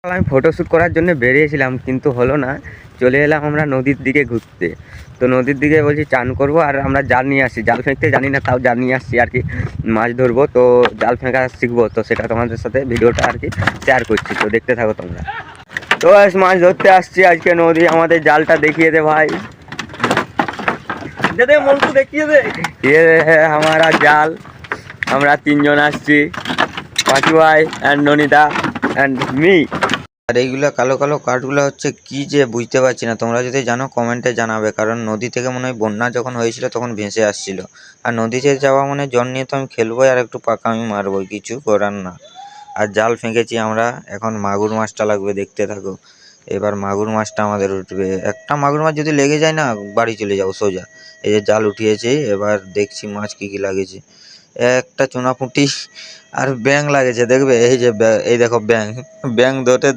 আমি ফটোশ্যুট করার জন্য বেরিয়েছিলাম কিন্তু হলো না, চলে এলাম আমরা নদীর দিকে ঘুরতে। তো নদীর দিকে বলছি চান করবো আর আমরা জাল নিয়ে আসছি, জাল ফেঁকতে জানি না তাও জাল নিয়ে আসছি আর কি, মাছ ধরবো। তো জাল ফেঁকা শিখবো, তো সেটা তোমাদের সাথে ভিডিওটা আর কি শেয়ার করছি, তো দেখতে থাকো তোমরা। তো মাছ ধরতে আসছি আজকে নদী, আমাদের জালটা দেখিয়ে দে ভাই, দে মন্টু দেখিয়ে দে। ये है हमारा জাল, আমরা তিনজন আসছি, পাঁচু ভাই অ্যান্ড ননিদা অ্যান্ড মি। আর এইগুলো কালো কালো কাঠগুলো হচ্ছে কি যে বুঝতে পারছি না, তোমরা যদি জানো কমেন্টে জানাবে, কারণ নদী থেকে মনে হয় বন্যা যখন হয়েছিল তখন ভেসে আসছিল। আর নদীতে যাওয়া মানে জল নিয়ে তো আমি খেলবোই আর একটু পাকামি মারবো, কিছু করার না। আর জাল ফেঁকেছি আমরা, এখন মাগুর মাছটা লাগবে, দেখতে থাকো। এবার মাগুর মাছটা আমাদের উঠবে, একটা মাগুর মাছ যদি লেগে যায় না বাড়ি চলে যাবো সোজা। এই যে জাল উঠিয়েছে, এবার দেখছি মাছ কি কি লাগেছে। একটা চুনা পুঁটি আর ব্যাং লাগেছে, দেখবে এই যে এই দেখো ব্যাং, ব্যাং ধরতে